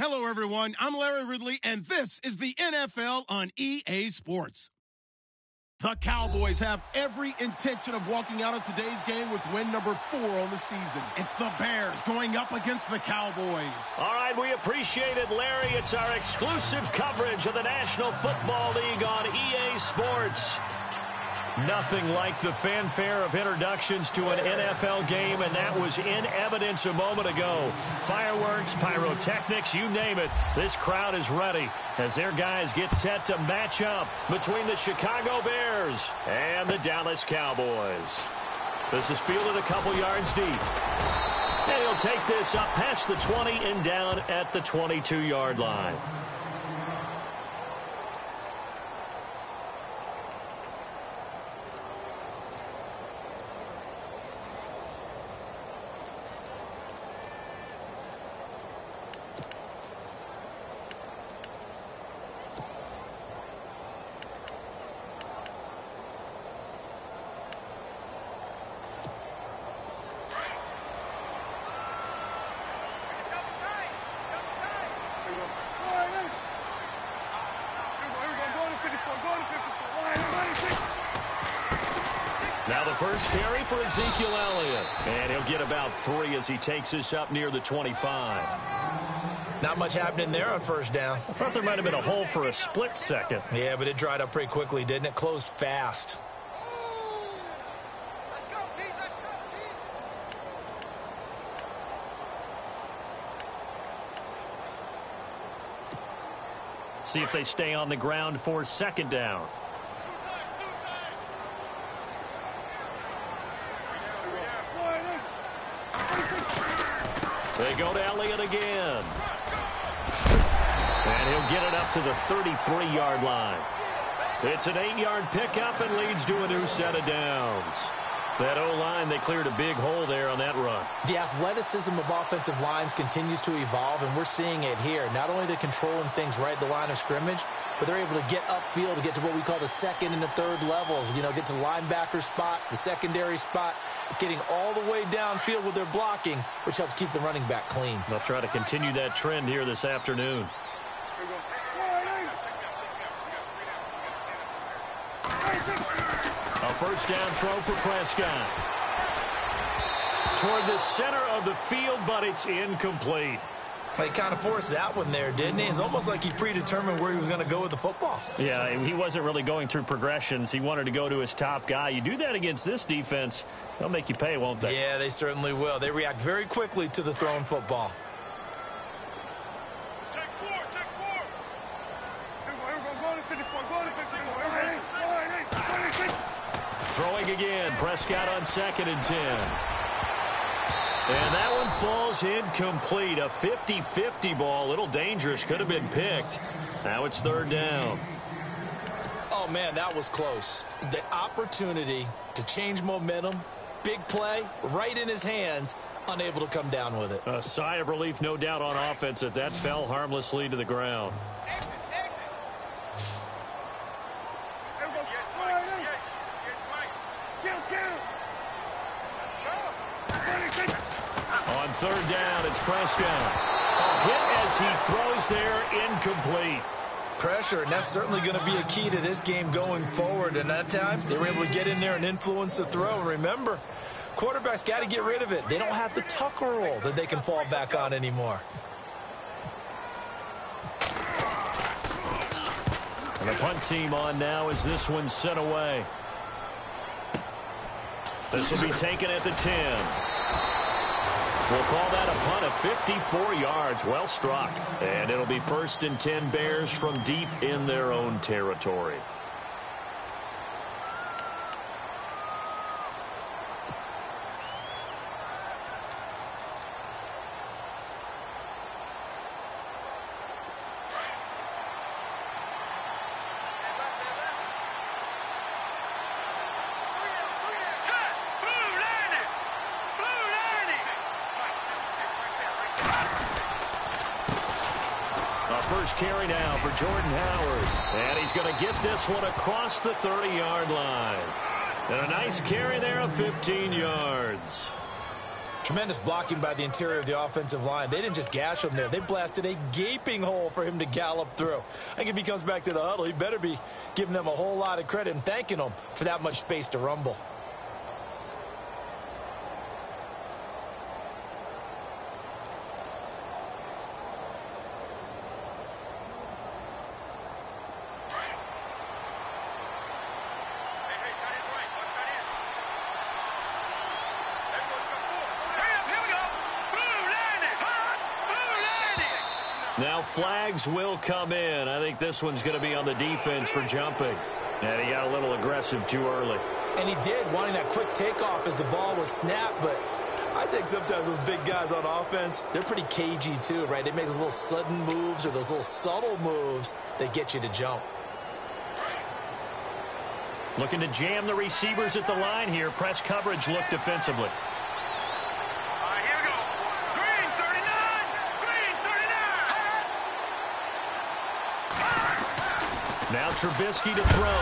Hello, everyone. I'm Larry Ridley, and this is the NFL on EA Sports. The Cowboys have every intention of walking out of today's game with win number 4 on the season. It's the Bears going up against the Cowboys. All right, we appreciate it, Larry. It's our exclusive coverage of the National Football League on EA Sports. Nothing like the fanfare of introductions to an NFL game, and that was in evidence a moment ago. Fireworks, pyrotechnics, you name it. This crowd is ready as their guys get set to match up between the Chicago Bears and the Dallas Cowboys. This is fielded a couple yards deep. And he'll take this up past the 20 and down at the 22-yard line. Now the first carry for Ezekiel Elliott. And he'll get about 3 as he takes this up near the 25. Not much happening there on first down. I thought there might have been a hole for a split second. Yeah, but it dried up pretty quickly, didn't it? Closed fast. See if they stay on the ground for second down. They go to Elliott again. And he'll get it up to the 33-yard line. It's an 8-yard pickup and leads to a new set of downs. That O-line, they cleared a big hole there on that run. The athleticism of offensive lines continues to evolve, and we're seeing it here. Not only they're controlling things right at the line of scrimmage, but they're able to get upfield to get to what we call the second and the third levels. You know, get to linebacker spot, the secondary spot, getting all the way downfield with their blocking, which helps keep the running back clean. They'll try to continue that trend here this afternoon. A first down throw for Prescott. Toward the center of the field, but it's incomplete. He kind of forced that one there, didn't he? It's almost like he predetermined where he was going to go with the football. Yeah, he wasn't really going through progressions. He wanted to go to his top guy. You do that against this defense, they'll make you pay, won't they? Yeah, they certainly will. They react very quickly to the thrown football. Throwing again, Prescott on 2nd and 10. And that one falls incomplete. A 50-50 ball, a little dangerous, could have been picked. Now it's 3rd down. Oh, man, that was close. The opportunity to change momentum, big play, right in his hands, unable to come down with it. A sigh of relief, no doubt, on offense that that fell harmlessly to the ground. On 3rd down, it's Prescott. A hit as he throws there, incomplete. Pressure, and that's certainly going to be a key to this game going forward. And that time, they were able to get in there and influence the throw. Remember, quarterbacks got to get rid of it. They don't have the tucker roll that they can fall back on anymore. And the punt team on now as this one's sent away. This will be taken at the 10. We'll call that a punt of 54 yards. Well struck. And it'll be 1st and 10 Bears from deep in their own territory. First carry now for Jordan Howard. And he's going to get this one across the 30-yard line. And a nice carry there of 15 yards. Tremendous blocking by the interior of the offensive line. They didn't just gash him there. They blasted a gaping hole for him to gallop through. I think if he comes back to the huddle, he better be giving them a whole lot of credit and thanking them for that much space to rumble. Now flags will come in. I think this one's going to be on the defense for jumping. And he got a little aggressive too early. And he did, wanting that quick takeoff as the ball was snapped. But I think sometimes those big guys on offense, they're pretty cagey too, right? They make those little sudden moves or those little subtle moves that get you to jump. Looking to jam the receivers at the line here. Press coverage look defensively. Now Trubisky to throw.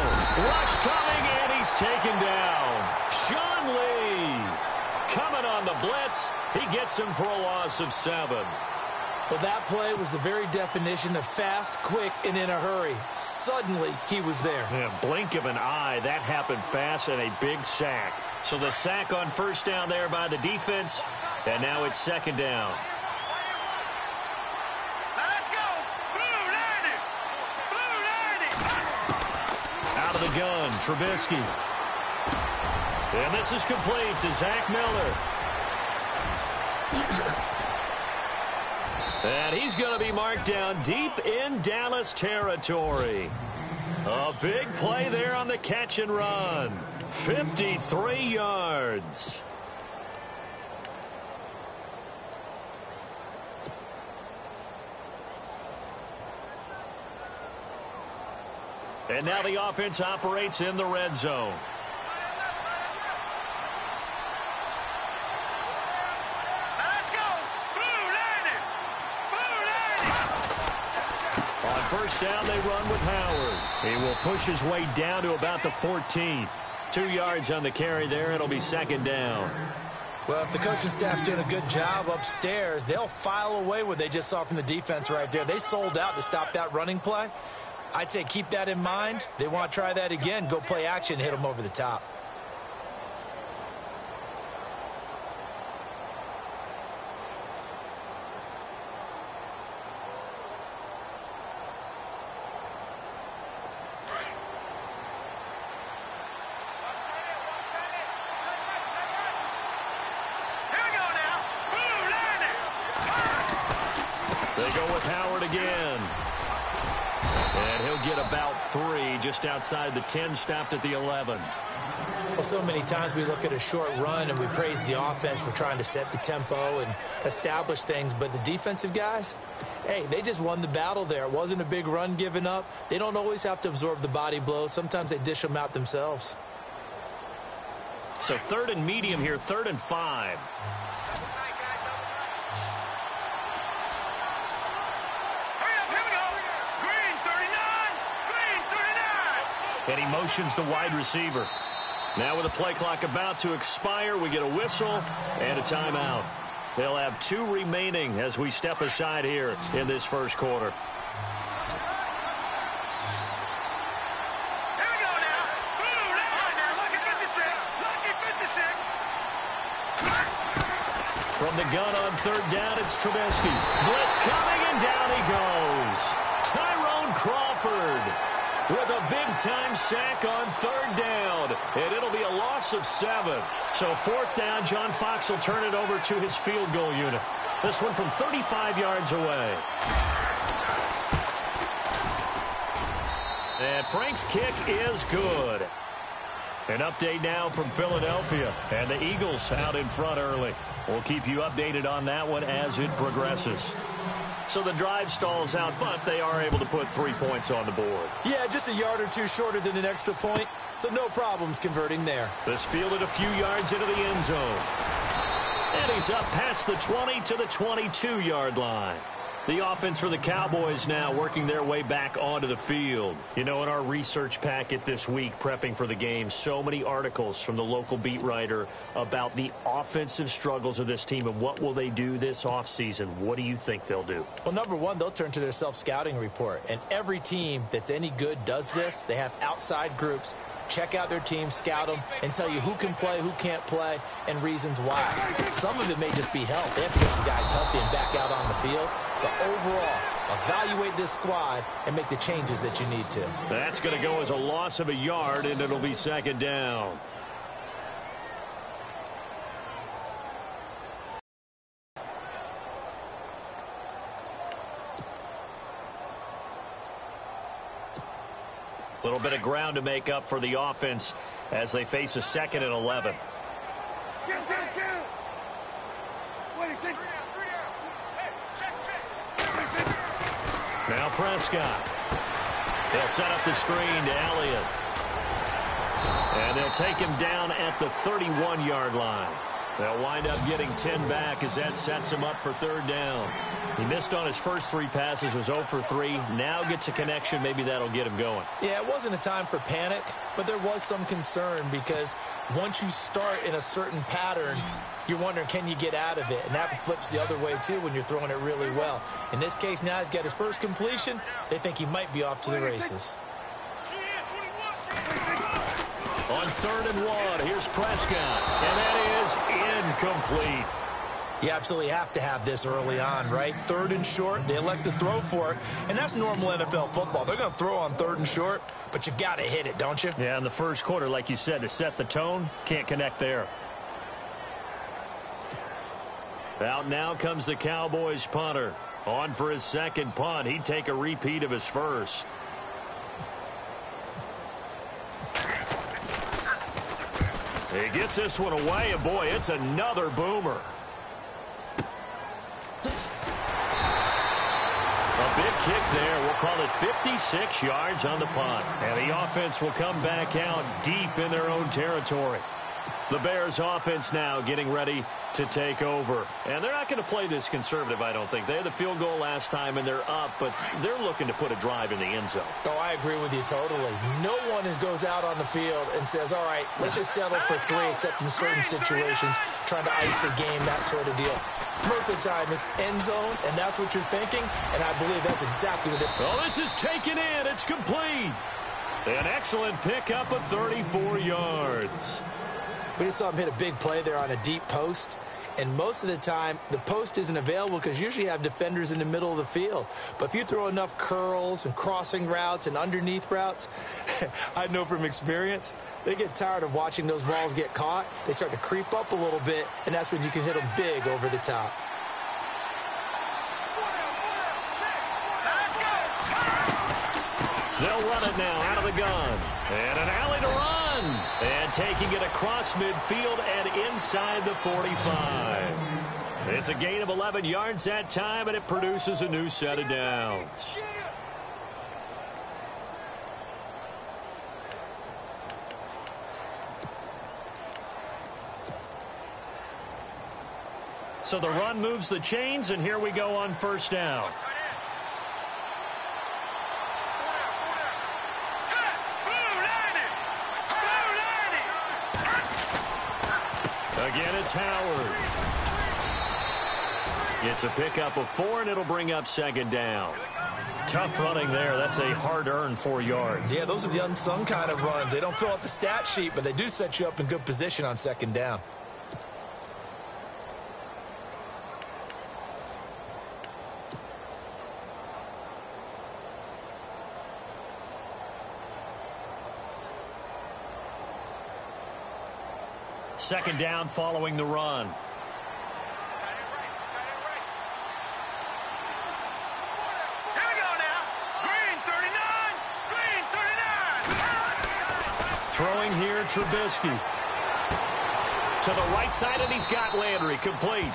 Rush coming, and he's taken down. Sean Lee coming on the blitz. He gets him for a loss of 7. Well, that play was the very definition of fast, quick, and in a hurry. Suddenly, he was there. Yeah, blink of an eye. That happened fast and a big sack. So the sack on first down there by the defense, and now it's second down. Out of the gun, Trubisky. And this is complete to Zach Miller. And he's going to be marked down deep in Dallas territory. A big play there on the catch and run. 53 yards. And now the offense operates in the red zone. Let's go! On first down, they run with Howard. He will push his way down to about the 14. 2 yards on the carry there. It'll be second down. Well, if the coaching staff's doing a good job upstairs, they'll file away what they just saw from the defense right there. They sold out to stop that running play. I'd say keep that in mind. They want to try that again. Go play action, hit them over the top. They go with Howard again. And he'll get about 3 just outside the 10, stopped at the 11. Well, so many times we look at a short run and we praise the offense for trying to set the tempo and establish things. But the defensive guys, hey, they just won the battle there. It wasn't a big run given up. They don't always have to absorb the body blows. Sometimes they dish them out themselves. So 3rd and medium here, 3rd and 5. And he motions the wide receiver. Now with the play clock about to expire, we get a whistle and a timeout. They'll have 2 remaining as we step aside here in this first quarter. Here we go now. Lucky 56. Lucky 56. From the gun on 3rd down, it's Trubisky. Blitz coming, and down he goes. Tyrone Crawford with a big-time sack on 3rd down. And it'll be a loss of 7. So 4th down, John Fox will turn it over to his field goal unit. This one from 35 yards away. And Frank's kick is good. An update now from Philadelphia. And the Eagles out in front early. We'll keep you updated on that one as it progresses. So the drive stalls out, but they are able to put 3 points on the board. Yeah, just a yard or 2 shorter than an extra point, so no problems converting there. This fielded a few yards into the end zone. And he's up past the 20 to the 22-yard line. The offense for the Cowboys now working their way back onto the field. You know, in our research packet this week, prepping for the game, so many articles from the local beat writer about the offensive struggles of this team and what will they do this offseason. What do you think they'll do? Well, number one, they'll turn to their self-scouting report. And every team that's any good does this. They have outside groups. Check out their team, scout them, and tell you who can play, who can't play, and reasons why. Some of it may just be health. They have to get some guys healthy and back out on the field. But overall, evaluate this squad and make the changes that you need to. That's going to go as a loss of a yard, and it'll be second down. A little bit of ground to make up for the offense as they face a 2nd and 11. Now Prescott. They'll set up the screen to Elliott. And they'll take him down at the 31-yard line. They'll wind up getting 10 back as that sets him up for 3rd down. He missed on his first 3 passes, was 0 for 3. Now gets a connection. Maybe that'll get him going. Yeah, it wasn't a time for panic, but there was some concern because once you start in a certain pattern, you're wondering, can you get out of it? And that flips the other way, too, when you're throwing it really well. In this case, now he's got his first completion. They think he might be off to the races. On 3rd and 1, here's Prescott, and that is incomplete. You absolutely have to have this early on, right? 3rd and short, they elect to throw for it, and that's normal NFL football. They're going to throw on 3rd and short, but you've got to hit it, don't you? Yeah, in the first quarter, like you said, to set the tone, can't connect there. Out now comes the Cowboys punter. On for his 2nd punt. He'd take a repeat of his first. He gets this one away, and boy, it's another boomer. A big kick there. We'll call it 56 yards on the punt. And the offense will come back out deep in their own territory. The Bears offense now getting ready to take over. And they're not going to play this conservative, I don't think. They had the field goal last time, and they're up, but they're looking to put a drive in the end zone. Oh, I agree with you totally. No one goes out on the field and says, all right, let's just settle for 3, except in certain situations, trying to ice a game, that sort of deal. Most of the time, it's end zone, and that's what you're thinking, and I believe that's exactly what it is. Oh, this is taken in. It's complete. An excellent pickup of 34 yards. We just saw him hit a big play there on a deep post. And most of the time, the post isn't available because usually you have defenders in the middle of the field. But if you throw enough curls and crossing routes and underneath routes, I know from experience, they get tired of watching those balls get caught. They start to creep up a little bit, and that's when you can hit them big over the top. They'll run it now out of the gun. And an alley to run. And taking it across midfield and inside the 45. It's a gain of 11 yards that time, and it produces a new set of downs. So the run moves the chains, and here we go on 1st down. Again, it's Howard. It's a pickup of 4, and it'll bring up 2nd down. Tough running there. That's a hard-earned 4 yards. Yeah, those are the unsung kind of runs. They don't fill up the stat sheet, but they do set you up in good position on 2nd down. Second down following the run. Here we go now. Green 39. Green 39. Throwing here, Trubisky. To the right side, and he's got Landry complete.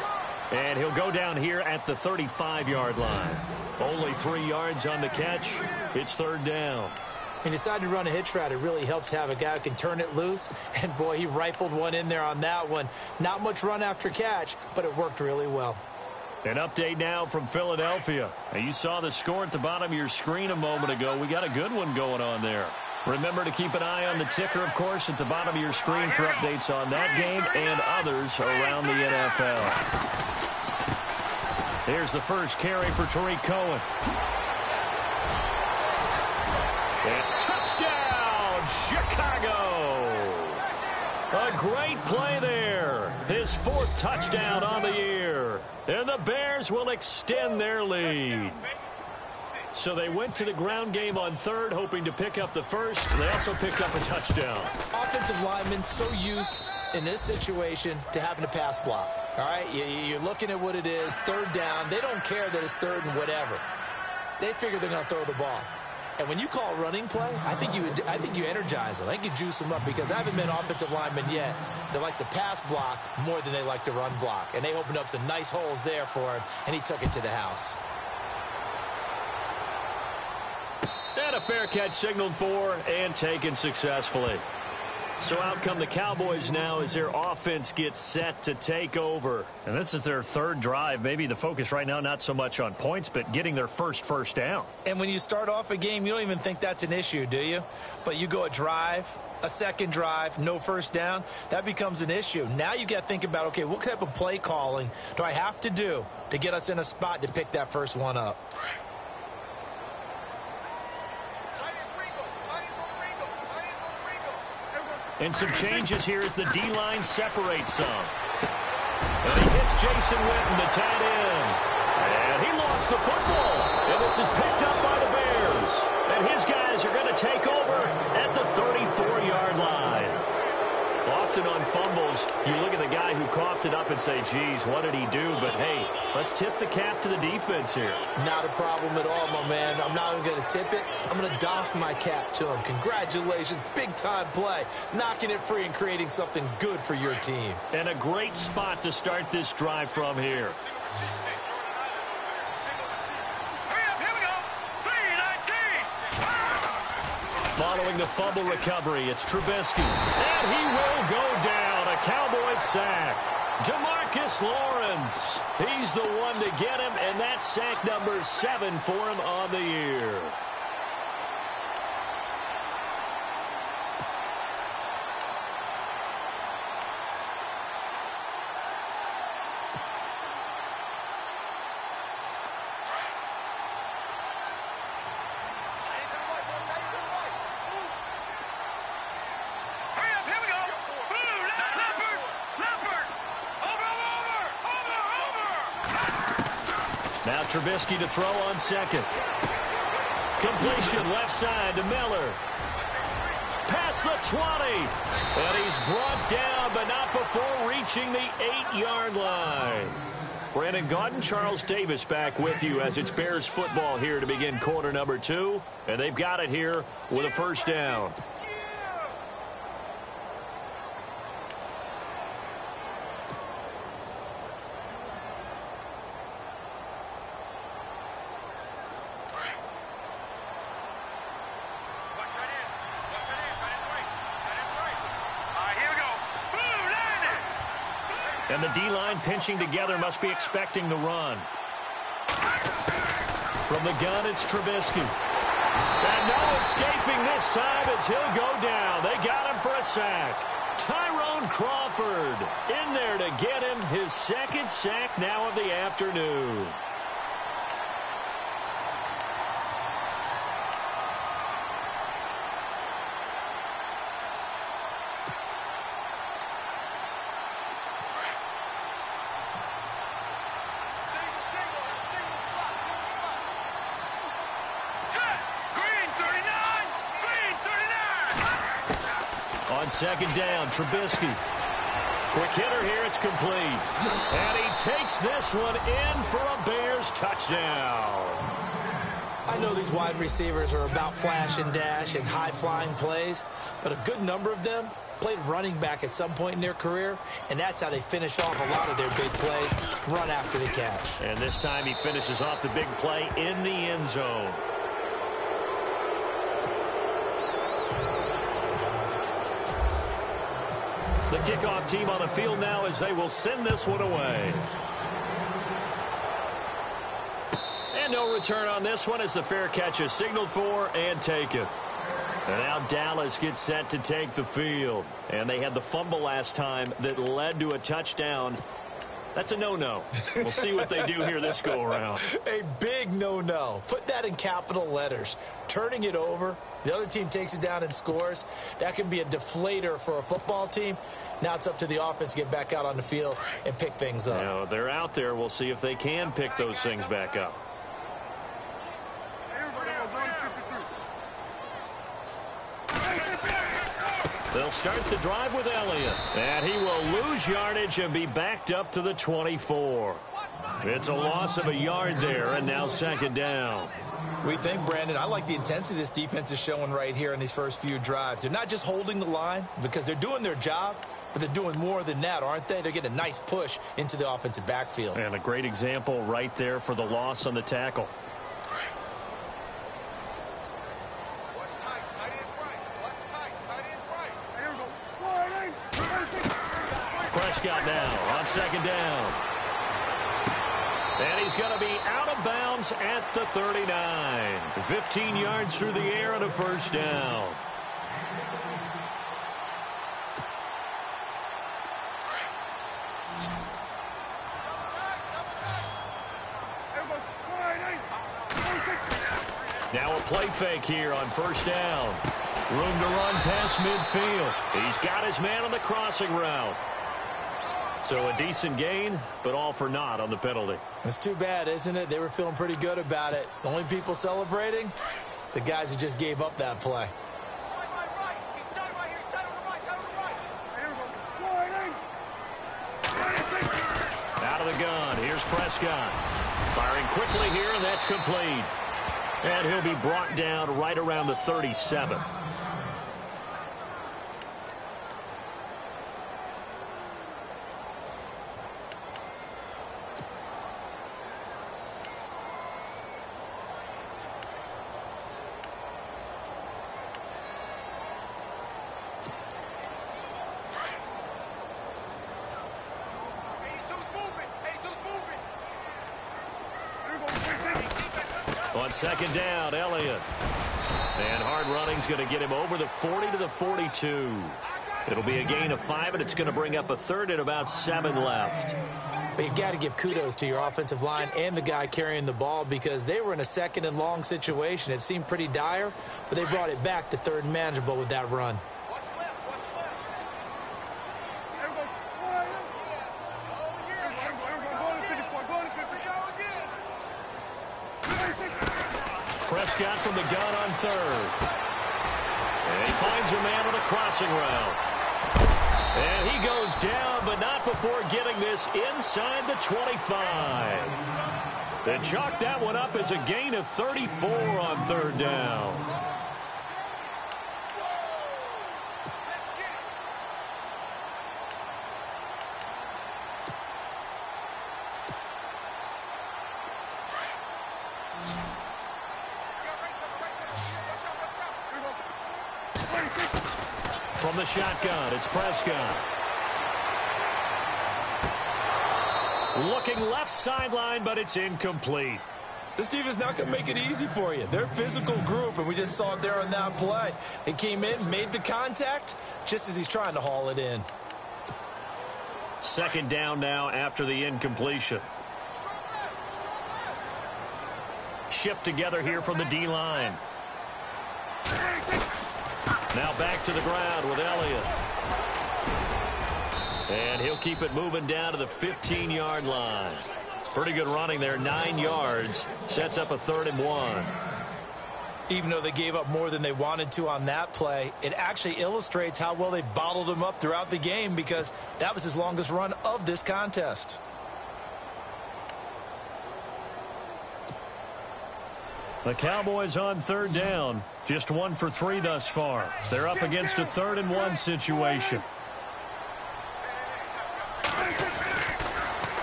And he'll go down here at the 35-yard line. Only 3 yards on the catch. It's 3rd down. He decided to run a hitch route. It really helped to have a guy who can turn it loose. And, boy, he rifled one in there on that one. Not much run after catch, but it worked really well. An update now from Philadelphia. Now, you saw the score at the bottom of your screen a moment ago. We got a good one going on there. Remember to keep an eye on the ticker, of course, at the bottom of your screen for updates on that game and others around the NFL. Here's the first carry for Tariq Cohen. And touchdown, Chicago! A great play there. His 4th touchdown on the year. And the Bears will extend their lead. So they went to the ground game on 3rd, hoping to pick up the 1st. They also picked up a touchdown. Offensive linemen so used in this situation to having to pass block. All right, you're looking at what it is, 3rd down. They don't care that it's 3rd and whatever. They figure they're going to throw the ball. And when you call running play, I think you energize them. I think you juice them up, because I haven't met an offensive lineman yet that likes to pass block more than they like to run block. And they opened up some nice holes there for him, and he took it to the house. And a fair catch signaled for and taken successfully. So out come the Cowboys now as their offense gets set to take over. And this is their 3rd drive. Maybe the focus right now not so much on points, but getting their first down. And when you start off a game, you don't even think that's an issue, do you? But you go a drive, a 2nd drive, no first down, that becomes an issue. Now you got to think about, okay, what type of play calling do I have to do to get us in a spot to pick that first one up? And some changes here as the D-line separates some. And he hits Jason Witten, the tight end. And he lost the football. And this is picked up by the Bears. And his guys are going to take over at the 34-yard line. Often on fumbles, you look at the guy who coughed it up and say, geez, what did he do? But, hey, let's tip the cap to the defense here. Not a problem at all, my man. I'm not even going to tip it. I'm going to doff my cap to him. Congratulations. Big-time play. Knocking it free and creating something good for your team. And a great spot to start this drive from here. Following the fumble recovery, it's Trubisky. And he will go down. A Cowboys sack. Demarcus Lawrence. He's the one to get him, and that's sack number 7 for him on the year. Now Trubisky to throw on 2nd. Completion left side to Miller. Past the 20. And he's brought down, but not before reaching the 8-yard line. Brandon Gaudin, Charles Davis back with you as it's Bears football here to begin quarter number 2. And they've got it here with a first down. And the D-line pinching together must be expecting the run. From the gun, it's Trubisky. And no escaping this time as he'll go down. They got him for a sack. Tyrone Crawford in there to get him his 2nd sack now of the afternoon. On 2nd down, Trubisky. Quick hitter here, it's complete. And he takes this one in for a Bears touchdown. I know these wide receivers are about flash and dash and high-flying plays, but a good number of them played running back at some point in their career, and that's how they finish off a lot of their big plays, run after the catch. And this time he finishes off the big play in the end zone. The kickoff team on the field now as they will send this one away. And no return on this one as the fair catch is signaled for and taken. And now Dallas gets set to take the field. And they had the fumble last time that led to a touchdown. That's a no-no. We'll see what they do here this go-around. A big no-no. Put that in capital letters. Turning it over, the other team takes it down and scores. That can be a deflator for a football team. Now it's up to the offense to get back out on the field and pick things up. Now, they're out there. We'll see if they can pick those things back up. They'll start the drive with Elliott. And he will lose yardage and be backed up to the 24. It's a loss of a yard there, and now second down. We think, Brandon, I like the intensity this defense is showing right here in these first few drives. They're not just holding the line because they're doing their job, but they're doing more than that, aren't they? They're getting a nice push into the offensive backfield. And a great example right there for the loss on the tackle. Prescott now on second down. And he's going to be out of bounds at the 39. 15 yards through the air and a first down. Now a play fake here on first down. Room to run past midfield. He's got his man on the crossing route. So a decent gain, but all for naught on the penalty. It's too bad, isn't it? They were feeling pretty good about it. The only people celebrating, the guys who just gave up that play. Out of the gun. Here's Prescott. Firing quickly here, and that's complete. And he'll be brought down right around the 37. On second down, Elliott. And hard running's going to get him over the 40 to the 42. It'll be a gain of 5, and it's going to bring up a third and about 7 left. But you got to give kudos to your offensive line and the guy carrying the ball because they were in a second and long situation. It seemed pretty dire, but they brought it back to third and manageable with that run. Prescott from the gun on third. And he finds a man on a crossing route. And he goes down, but not before getting this inside the 25. They chalk that one up as a gain of 34 on third down. From the shotgun, it's Prescott. Looking left sideline, but it's incomplete. This defense not going to make it easy for you. They're a physical group, and we just saw it there on that play. It came in, made the contact, just as he's trying to haul it in. Second down now after the incompletion. Shift together here from the D-line. Now back to the ground with Elliott. And he'll keep it moving down to the 15-yard line. Pretty good running there, 9 yards. Sets up a 3rd and 1. Even though they gave up more than they wanted to on that play, it actually illustrates how well they bottled him up throughout the game because that was his longest run of this contest. The Cowboys on third down. Just 1 for 3 thus far. They're up against a 3rd and 1 situation.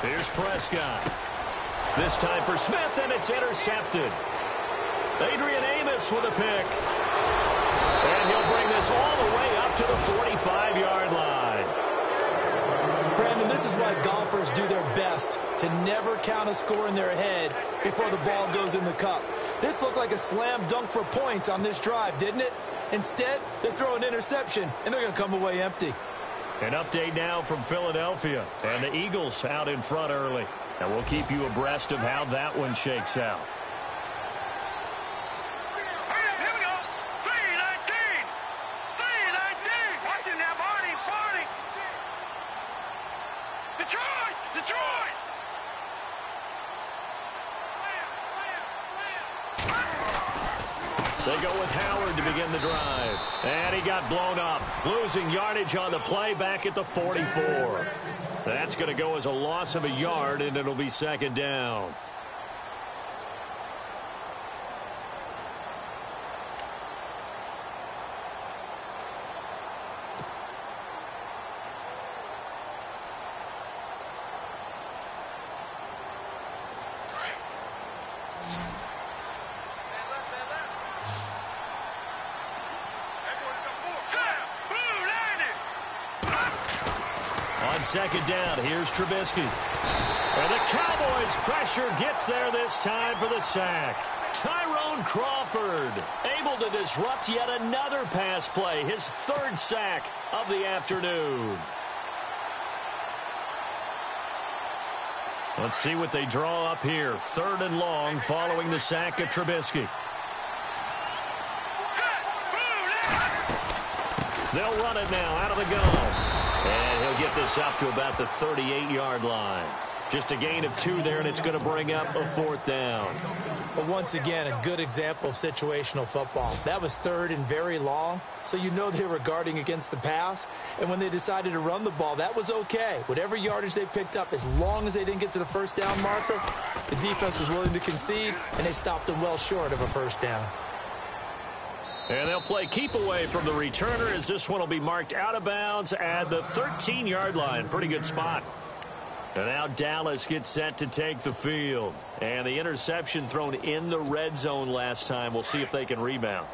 Here's Prescott. This time for Smith, and it's intercepted. Adrian Amos with a pick. And he'll bring this all the way up to the 45-yard line. Brandon, This is why golfers do their best to never count a score in their head before the ball goes in the cup. This looked like a slam dunk for points on this drive, didn't it? Instead, they throw an interception, and they're going to come away empty. An update now from Philadelphia, and the Eagles out in front early. And we'll keep you abreast of how that one shakes out. Here we go. 3-19. 3-19. Watch it now, Barney. Barney. Detroit. Detroit. They go with Howard to begin the drive. And he got blown up, losing yardage on the play back at the 44. That's going to go as a loss of a yard, and it'll be second down. On second down, here's Trubisky. And the Cowboys pressure gets there this time for the sack. Tyrone Crawford able to disrupt yet another pass play, his third sack of the afternoon. Let's see what they draw up here. Third and long following the sack of Trubisky. They'll run it now out of the gun. And he'll get this up to about the 38-yard line. Just a gain of 2 there, and it's going to bring up a fourth down. But once again, a good example of situational football. That was third and very long, so you know they were guarding against the pass. And when they decided to run the ball, that was okay. Whatever yardage they picked up, as long as they didn't get to the first down marker, the defense was willing to concede, and they stopped them well short of a first down. And they'll play keep away from the returner as this one will be marked out of bounds at the 13-yard line. Pretty good spot. And now Dallas gets set to take the field. And the interception thrown in the red zone last time. We'll see if they can rebound.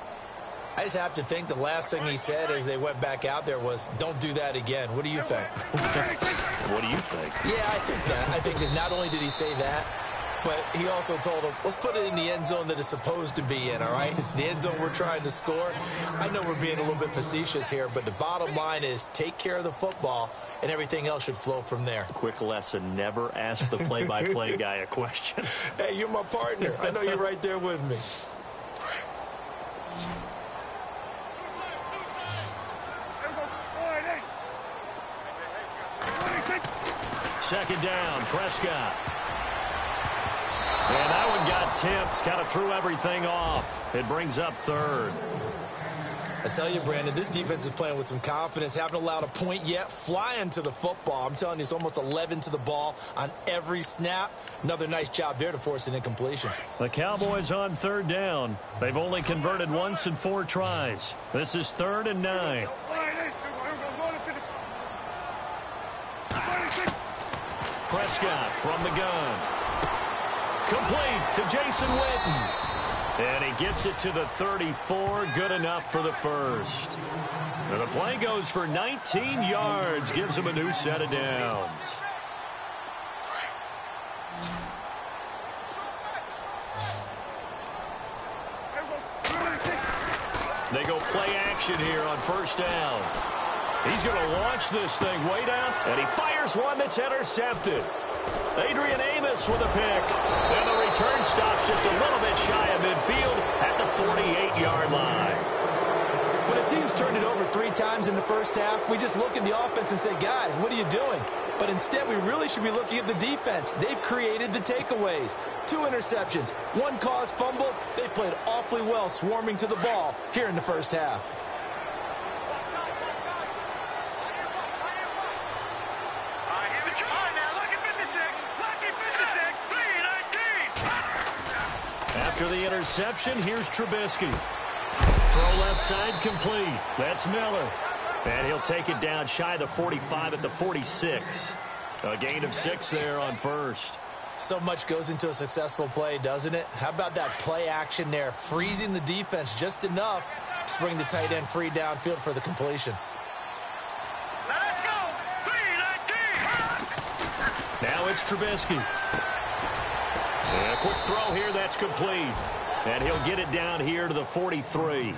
I just have to think the last thing he said as they went back out there was, don't do that again. What do you think? What do you think? Yeah, I think that. I think that not only did he say that, but he also told him, let's put it in the end zone that it's supposed to be in, all right? The end zone we're trying to score. I know we're being a little bit facetious here, but the bottom line is take care of the football, and everything else should flow from there. Quick lesson, never ask the play-by-play guy a question. Hey, you're my partner. I know you're right there with me. Second down, Prescott. And that one got tipped, kind of threw everything off. It brings up third. I tell you, Brandon, this defense is playing with some confidence. Haven't allowed a point yet. Flying to the football. I'm telling you, it's almost 11 to the ball on every snap. Another nice job there to force an incompletion. The Cowboys on third down. They've only converted once in 4 tries. This is 3rd and 9. Prescott from the gun. Complete to Jason Witten. And he gets it to the 34. Good enough for the first. Now the play goes for 19 yards. Gives him a new set of downs. They go play action here on first down. He's going to launch this thing way down. And he fires one that's intercepted. Adrian Amos with a pick. And the return stops just a little bit shy of midfield at the 48-yard line. When a team's turned it over 3 times in the first half, we just look at the offense and say, guys, what are you doing? But instead, we really should be looking at the defense. They've created the takeaways. 2 interceptions, 1 caused fumble. They played awfully well swarming to the ball here in the first half. After the interception, here's Trubisky. Throw left side complete. That's Miller. And he'll take it down shy of the 45 at the 46. A gain of 6 there on first. So much goes into a successful play, doesn't it? How about that play action there? Freezing the defense just enough to bring the tight end free downfield for the completion. Let's go! 3-19! Trubisky. And a quick throw here, that's complete. And he'll get it down here to the 43.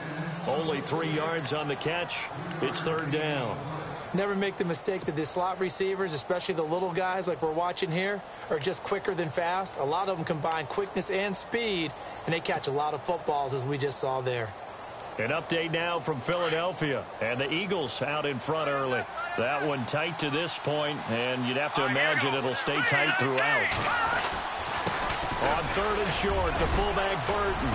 Only 3 yards on the catch. It's third down. Never make the mistake that the slot receivers, especially the little guys like we're watching here, are just quicker than fast. A lot of them combine quickness and speed, and they catch a lot of footballs, as we just saw there. An update now from Philadelphia, and the Eagles out in front early. That one tight to this point, and you'd have to imagine it'll stay tight throughout. On third and short, the fullback Burton.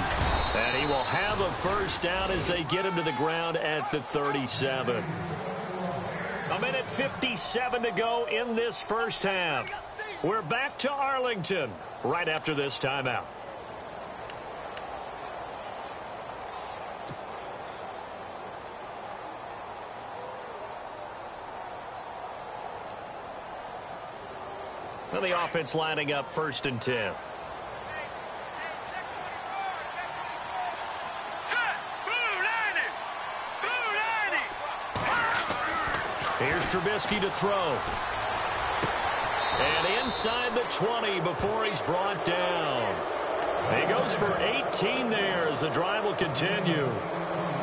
And he will have a first down as they get him to the ground at the 37. A minute 57 to go in this first half. We're back to Arlington right after this timeout. Well, the offense lining up first and 10. Here's Trubisky to throw. And inside the 20 before he's brought down. He goes for 18 there as the drive will continue.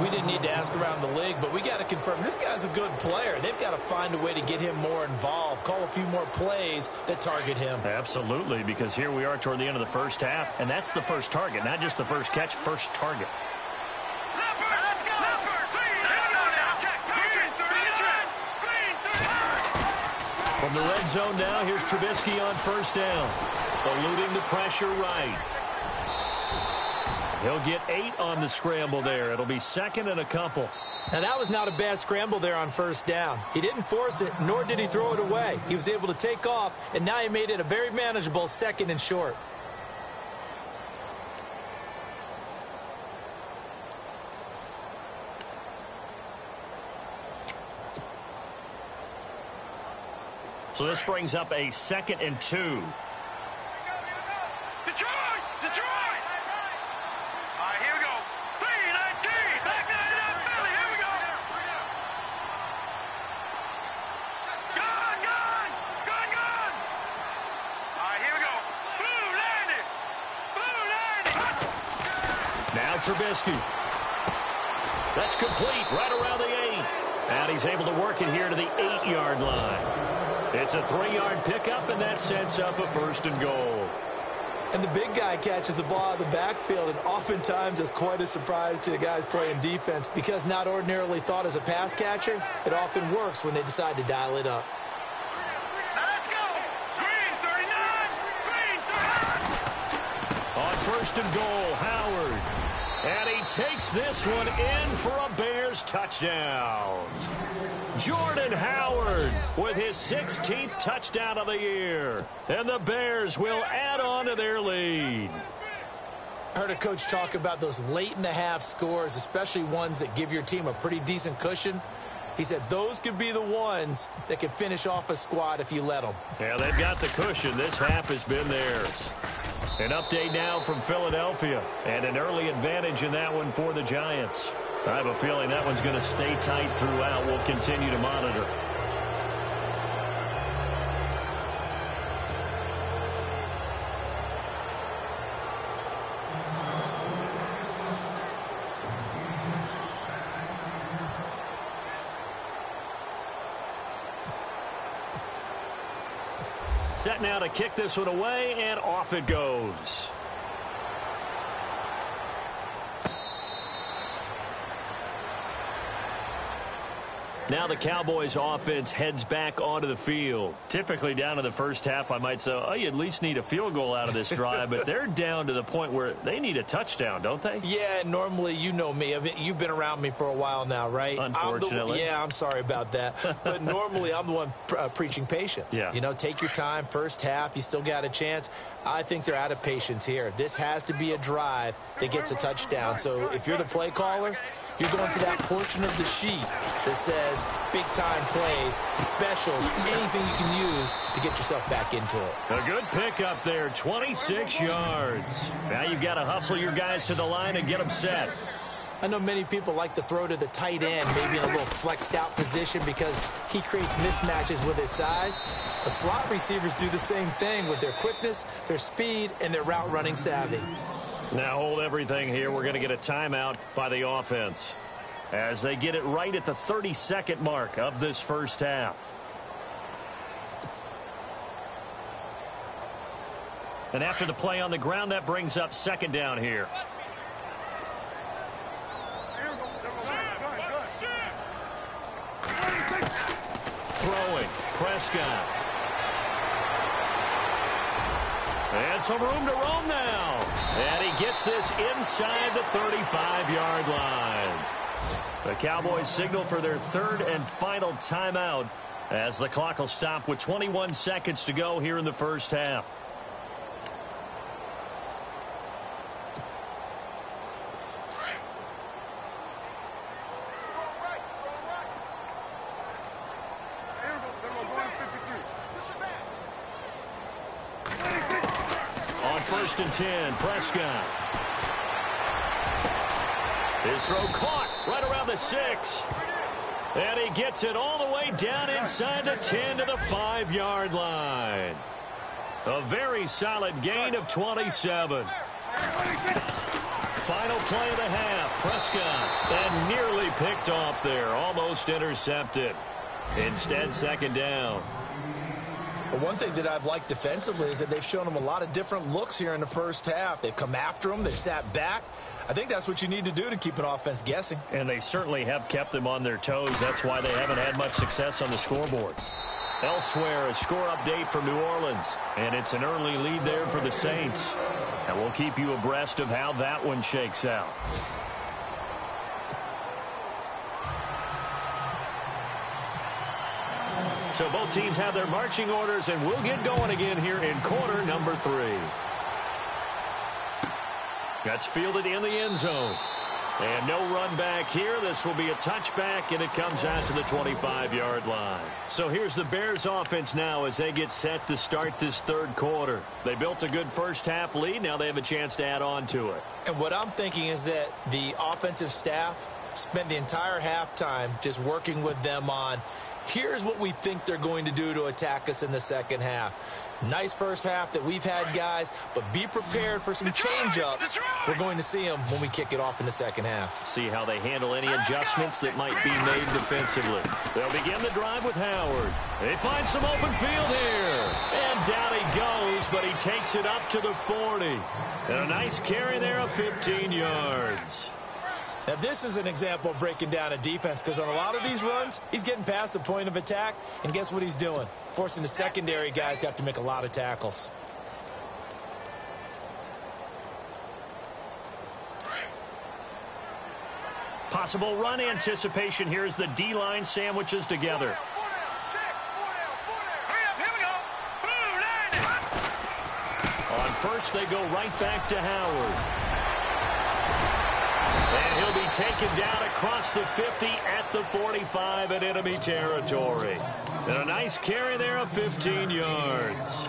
We didn't need to ask around the league, but we got to confirm this guy's a good player. They've got to find a way to get him more involved, call a few more plays that target him. Absolutely, because here we are toward the end of the first half, and that's the first target, not just the first catch, first target. From the red zone now, here's Trubisky on first down. Eluding the pressure right. He'll get 8 on the scramble there. It'll be second and a couple. Now, that was not a bad scramble there on first down. He didn't force it, nor did he throw it away. He was able to take off, and now he made it a very manageable second and short. So this brings up a second and 2. Detroit! Detroit! All right, here we go. 3-19. Back 99 Philly. Here we go. Gun, gun. Gun, gun. All right, here we go. Blue landing. Blue landing. Now Trubisky. That's complete right around the 8. And he's able to work it here to the 8-yard line. It's a 3-yard pickup, and that sets up a first and goal. And the big guy catches the ball out of the backfield, and oftentimes it's quite a surprise to the guys playing defense because not ordinarily thought as a pass catcher, it often works when they decide to dial it up. Now let's go. Green 39. Green 39. On first and goal, Howard. And he takes this one in for a Bears touchdown. Jordan Howard with his 16th touchdown of the year. And the Bears will add on to their lead. I heard a coach talk about those late-in-the-half scores, especially ones that give your team a pretty decent cushion. He said those could be the ones that can finish off a squad if you let them. Yeah, they've got the cushion. This half has been theirs. An update now from Philadelphia, and an early advantage in that one for the Giants. I have a feeling that one's going to stay tight throughout. We'll continue to monitor. Set now to kick this one away, and off it goes. Now the Cowboys offense heads back onto the field. Typically down to the first half, I might say, oh, you at least need a field goal out of this drive, but they're down to the point where they need a touchdown, don't they? Yeah, normally, you know me. I mean, you've been around me for a while now, right? Unfortunately. I'm sorry about that. But normally, I'm the one preaching patience. Yeah. You know, take your time. First half, you still got a chance. I think they're out of patience here. This has to be a drive that gets a touchdown. So if you're the play caller, you're going to that portion of the sheet that says big-time plays, specials, anything you can use to get yourself back into it. A good pickup there, 26 yards. Now you've got to hustle your guys to the line and get them set. I know many people like to throw to the tight end, maybe in a little flexed out position because he creates mismatches with his size. The slot receivers do the same thing with their quickness, their speed, and their route running savvy. Now hold everything here. We're going to get a timeout by the offense as they get it right at the 30-second mark of this first half. And after the play on the ground, that brings up second down here. Throwing, Prescott. And some room to roam now. And he gets this inside the 35-yard line. The Cowboys signal for their third and final timeout as the clock will stop with 21 seconds to go here in the first half. On 1st and 10, Prescott. His throw caught right around the 6. And he gets it all the way down inside the 10 to the 5-yard line. A very solid gain of 27. Final play of the half. Prescott. And nearly picked off there. Almost intercepted. Instead, second down. But one thing that I've liked defensively is that they've shown him a lot of different looks here in the first half. They've come after him. They've sat back. I think that's what you need to do to keep an offense guessing. And they certainly have kept them on their toes. That's why they haven't had much success on the scoreboard. Elsewhere, a score update from New Orleans. And it's an early lead there for the Saints. And we'll keep you abreast of how that one shakes out. So both teams have their marching orders, and we'll get going again here in quarter number 3. That's fielded in the end zone. And no run back here. This will be a touchback, and it comes out to the 25-yard line. So here's the Bears offense now as they get set to start this third quarter. They built a good first-half lead. Now they have a chance to add on to it. And what I'm thinking is that the offensive staff spent the entire halftime just working with them on here's what we think they're going to do to attack us in the second half. Nice first half that we've had, guys, but be prepared for some change-ups. We're going to see them when we kick it off in the second half. See how they handle any adjustments that might be made defensively. They'll begin the drive with Howard. They find some open field here. And down he goes, but he takes it up to the 40. And a nice carry there of 15 yards. Now, this is an example of breaking down a defense because on a lot of these runs, he's getting past the point of attack, and guess what he's doing? Forcing the secondary guys to have to make a lot of tackles. Possible run anticipation here as the D-line sandwiches together. On first, they go right back to Howard. And he'll be taken down across the 50 at the 45 in enemy territory. And a nice carry there of 15 yards.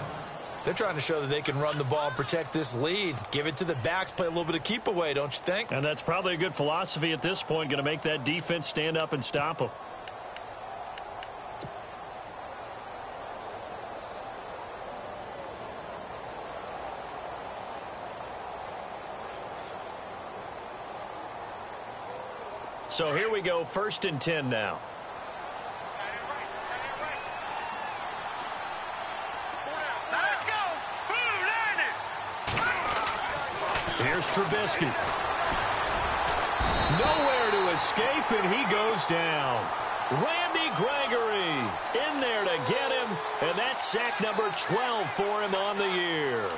They're trying to show that they can run the ball and protect this lead. Give it to the backs, play a little bit of keep away, don't you think? And that's probably a good philosophy at this point, going to make that defense stand up and stop them. So here we go, 1st and 10 now. Let's go. Here's Trubisky. Nowhere to escape, and he goes down. Randy Gregory in there to get him, and that's sack number 12 for him on the year.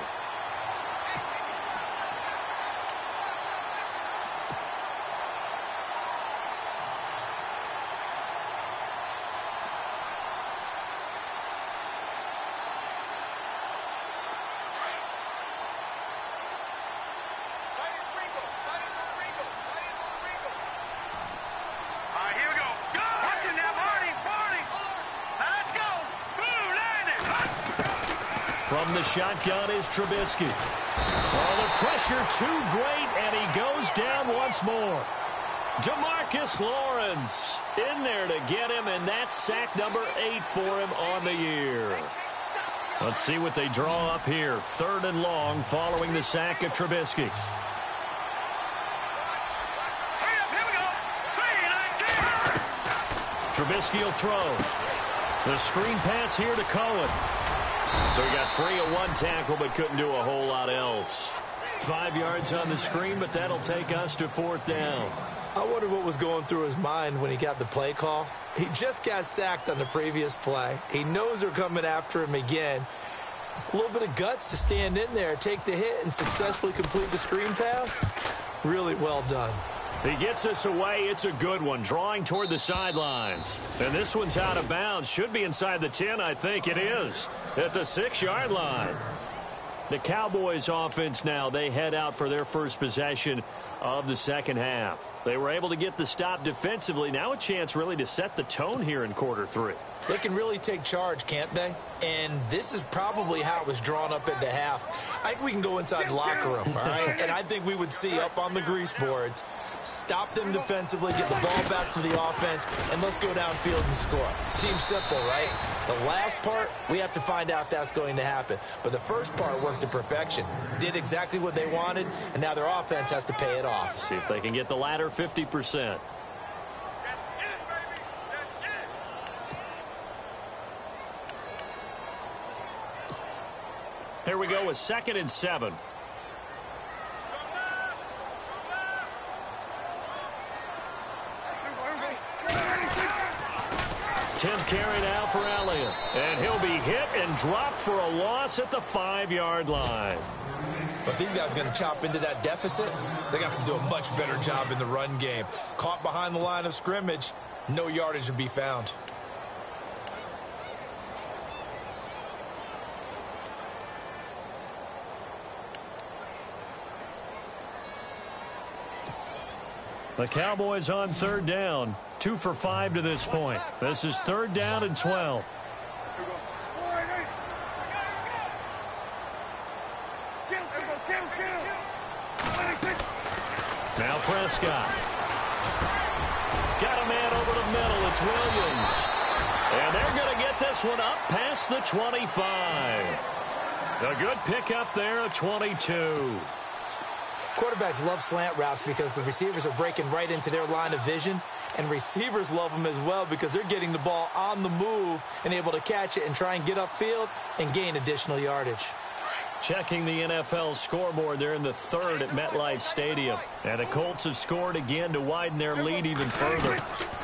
From the shotgun is Trubisky. Oh, the pressure too great, and he goes down once more. Demarcus Lawrence in there to get him, and that's sack number 8 for him on the year. Let's see what they draw up here. 3rd and long following the sack of Trubisky. Trubisky will throw. The screen pass here to Cohen. So he got free of 1 tackle but couldn't do a whole lot else. 5 yards on the screen, but that'll take us to 4th down. I wonder what was going through his mind when he got the play call. He just got sacked on the previous play. He knows they're coming after him again. A little bit of guts to stand in there, take the hit, and successfully complete the screen pass. Really well done. He gets us away. It's a good one, drawing toward the sidelines. And this one's out of bounds. Should be inside the 10, I think it is, at the 6-yard line. The Cowboys offense now, they head out for their first possession of the second half. They were able to get the stop defensively. Now a chance really to set the tone here in quarter 3. They can really take charge, can't they? And this is probably how it was drawn up at the half. I think we can go inside the locker room, all right? And I think we would see up on the grease boards, stop them defensively, get the ball back for the offense, and let's go downfield and score. Seems simple, right? The last part, we have to find out if that's going to happen. But the first part worked to perfection. Did exactly what they wanted, and now their offense has to pay it off. See if they can get the latter 50%. Here we go with 2nd and 7. Tenth carry now for Elliott. And he'll be hit and dropped for a loss at the 5-yard line. But these guys are going to chop into that deficit. They got to do a much better job in the run game. Caught behind the line of scrimmage, no yardage to be found. The Cowboys on 3rd down. 2 for 5 to this point. This is 3rd down and 12. Now Prescott. Got a man over the middle. It's Williams. And they're going to get this one up past the 25. A good pickup there at 22. Quarterbacks love slant routes because the receivers are breaking right into their line of vision, and receivers love them as well because they're getting the ball on the move and able to catch it and try and get upfield and gain additional yardage. Checking the NFL scoreboard, they're in the 3rd at MetLife Stadium. And the Colts have scored again to widen their lead even further.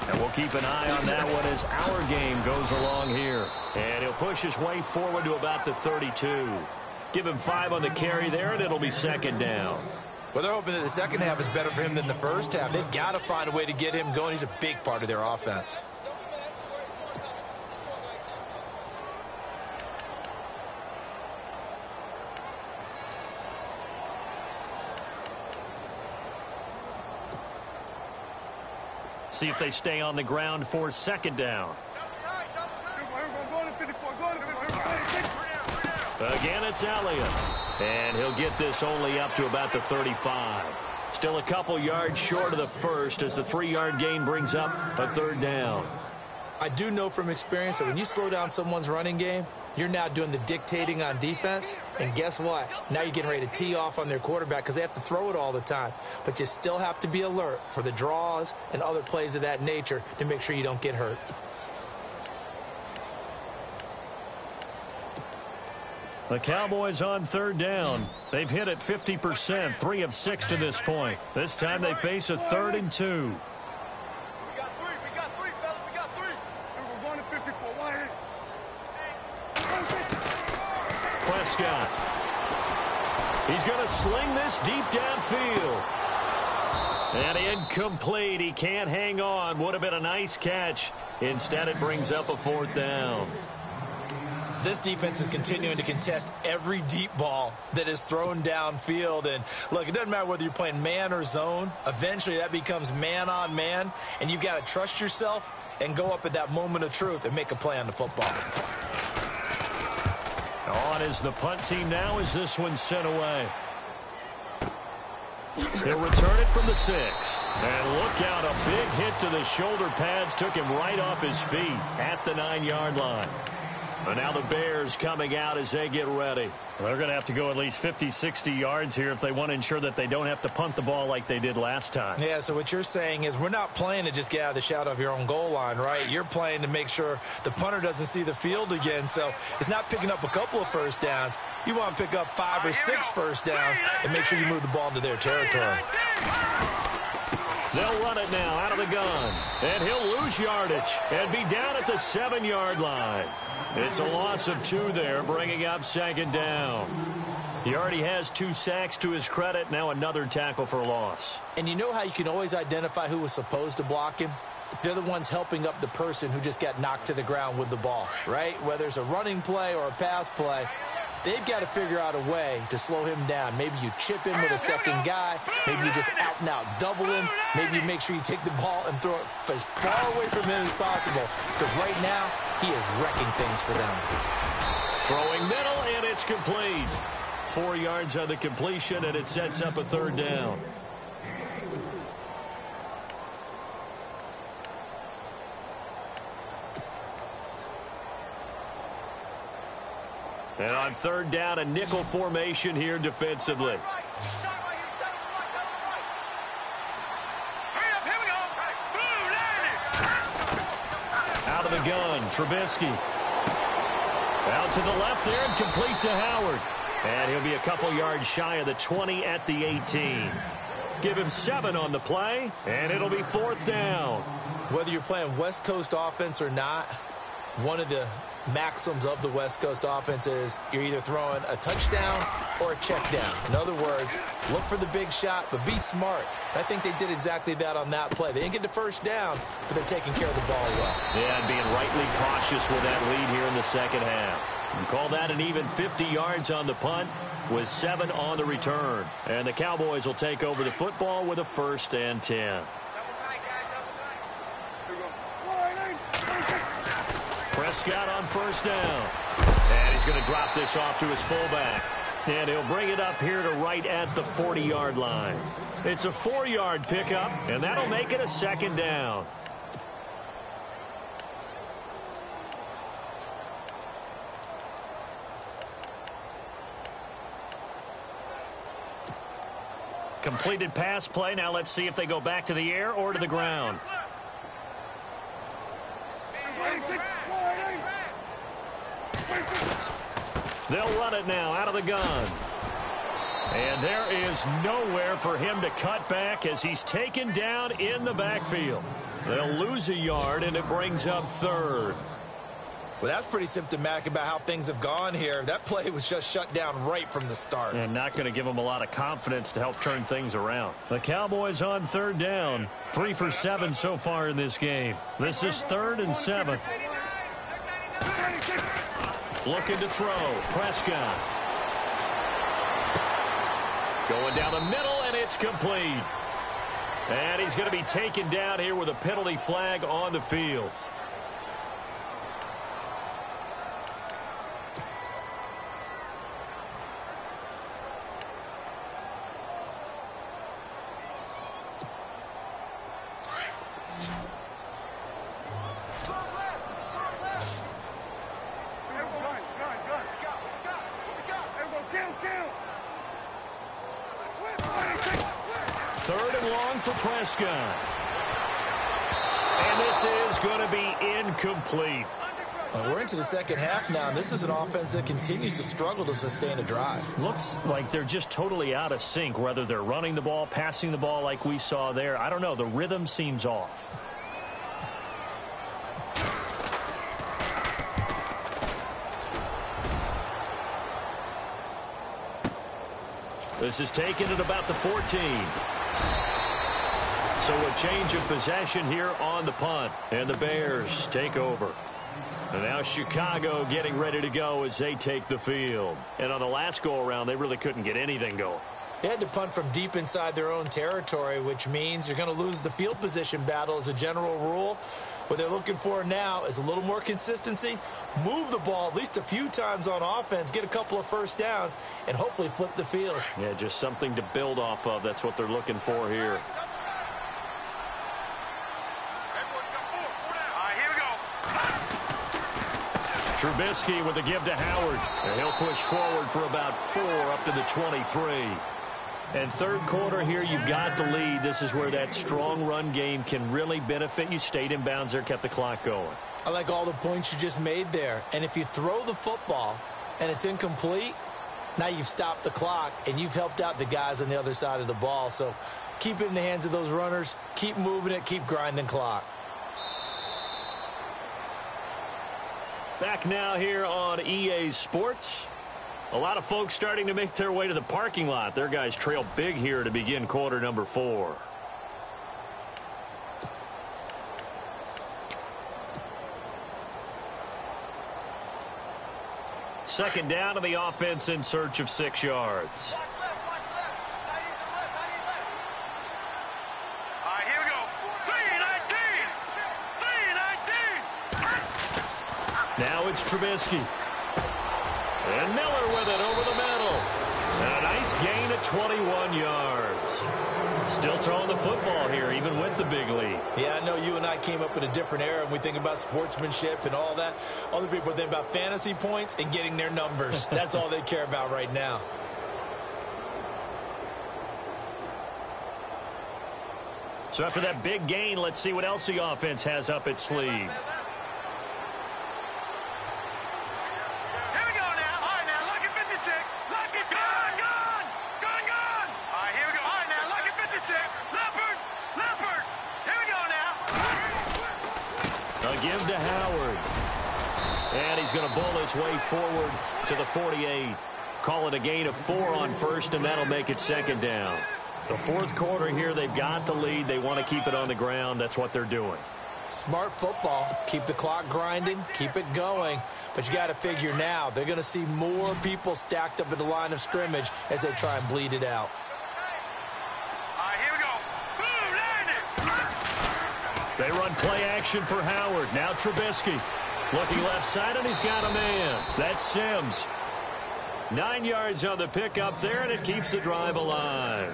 And we'll keep an eye on that one as our game goes along here. And he'll push his way forward to about the 32. Give him 5 on the carry there, and it'll be 2nd down. Well, they're hoping that the second half is better for him than the first half. They've got to find a way to get him going. He's a big part of their offense. See if they stay on the ground for 2nd down. Again, it's Elliott. And he'll get this only up to about the 35. Still a couple yards short of the first as the 3-yard gain brings up a 3rd down. I do know from experience that when you slow down someone's running game, you're now doing the dictating on defense. And guess what? Now you're getting ready to tee off on their quarterback because they have to throw it all the time. But you still have to be alert for the draws and other plays of that nature to make sure you don't get hurt. The Cowboys on 3rd down. They've hit it 50%, 3 of 6 to this point. This time they face a 3rd and 2. We got 3, fellas, we got 3. We're going to 54. Prescott. He's going to sling this deep downfield. And incomplete. He can't hang on. Would have been a nice catch. Instead, it brings up a 4th down. This defense is continuing to contest every deep ball that is thrown downfield. And, look, it doesn't matter whether you're playing man or zone. Eventually, that becomes man on man. And you've got to trust yourself and go up at that moment of truth and make a play on the football. On is the punt team now as this one's sent away. He'll return it from the 6. And look out, a big hit to the shoulder pads took him right off his feet at the 9-yard line. And now the Bears coming out as they get ready. They're going to have to go at least 50, 60 yards here if they want to ensure that they don't have to punt the ball like they did last time. Yeah, so what you're saying is we're not playing to just get out of the shadow of your own goal line, right? You're playing to make sure the punter doesn't see the field again. So it's not picking up a couple of first downs. You want to pick up 5 or 6 first downs and make sure you move the ball into their territory. They'll run it now out of the gun. And he'll lose yardage and be down at the 7-yard line. It's a loss of 2 there, bringing up 2nd down. He already has 2 sacks to his credit. Now another tackle for loss. And you know how you can always identify who was supposed to block him? They're the ones helping up the person who just got knocked to the ground with the ball, right? Whether it's a running play or a pass play, they've got to figure out a way to slow him down. Maybe you chip him with a second guy. Maybe you just out-and-out double him. Maybe you make sure you take the ball and throw it as far away from him as possible. Because right now, he is wrecking things for them. Throwing middle, and it's complete. 4 yards on the completion, and it sets up a 3rd down. And on 3rd down, a nickel formation here defensively. Out of the gun, Trubisky. Out to the left there and complete to Howard. And he'll be a couple yards shy of the 20 at the 18. Give him 7 on the play, and it'll be 4th down. Whether you're playing West Coast offense or not, one of the maxims of the West Coast offense is you're either throwing a touchdown or a check down. In other words, look for the big shot, but be smart. And I think they did exactly that on that play. They didn't get the first down, but they're taking care of the ball well. Yeah, and being rightly cautious with that lead here in the 2nd half. You call that an even 50 yards on the punt with 7 on the return. And the Cowboys will take over the football with a 1st and 10. Prescott on 1st down. And he's going to drop this off to his fullback. And he'll bring it up here to right at the 40-yard line. It's a 4-yard pickup, and that'll make it a 2nd down. Completed pass play. Now let's see if they go back to the air or to the ground. They'll run it now out of the gun. And there is nowhere for him to cut back as he's taken down in the backfield. They'll lose a yard, and it brings up 3rd. Well, that's pretty symptomatic about how things have gone here. That play was just shut down right from the start. And not going to give them a lot of confidence to help turn things around. The Cowboys on 3rd down. 3 for 7 so far in this game. This is 3rd and 7. Looking to throw. Prescott. Going down the middle, and it's complete. And he's going to be taken down here with a penalty flag on the field. Prescott. And this is going to be incomplete. We're into the 2nd half now, and this is an offense that continues to struggle to sustain a drive. Looks like they're just totally out of sync, whether they're running the ball, passing the ball like we saw there. I don't know. The rhythm seems off. This is taken at about the 14. So a change of possession here on the punt. And the Bears take over. And now Chicago getting ready to go as they take the field. And on the last go-around, they really couldn't get anything going. They had to punt from deep inside their own territory, which means you're going to lose the field position battle as a general rule. What they're looking for now is a little more consistency, move the ball at least a few times on offense, get a couple of first downs, and hopefully flip the field. Yeah, just something to build off of. That's what they're looking for here. Trubisky with a give to Howard. And he'll push forward for about 4 up to the 23. And third quarter here, you've got the lead. This is where that strong run game can really benefit you. Stayed in bounds there, kept the clock going. I like all the points you just made there. And if you throw the football and it's incomplete, now you've stopped the clock and you've helped out the guys on the other side of the ball. So keep it in the hands of those runners. Keep moving it. Keep grinding clock. Back now here on EA Sports. A lot of folks starting to make their way to the parking lot. Their guys trail big here to begin quarter number 4. Second down to the offense in search of 6 yards. Now it's Trubisky. And Miller with it over the middle. And a nice gain of 21 yards. Still throwing the football here, even with the big lead. Yeah, I know you and I came up in a different era, and we think about sportsmanship and all that. Other people think about fantasy points and getting their numbers. That's all they care about right now. So after that big gain, let's see what else the offense has up its sleeve. Give to Howard. And he's going to bull his way forward to the 48. Call it a gain of 4 on first, and that'll make it second down. The fourth quarter here, they've got the lead. They want to keep it on the ground. That's what they're doing. Smart football. Keep the clock grinding. Keep it going. But you got to figure now, they're going to see more people stacked up at the line of scrimmage as they try and bleed it out. They run play action for Howard. Now Trubisky. Looking left side, and he's got a man. That's Sims. 9 yards on the pickup there, and it keeps the drive alive.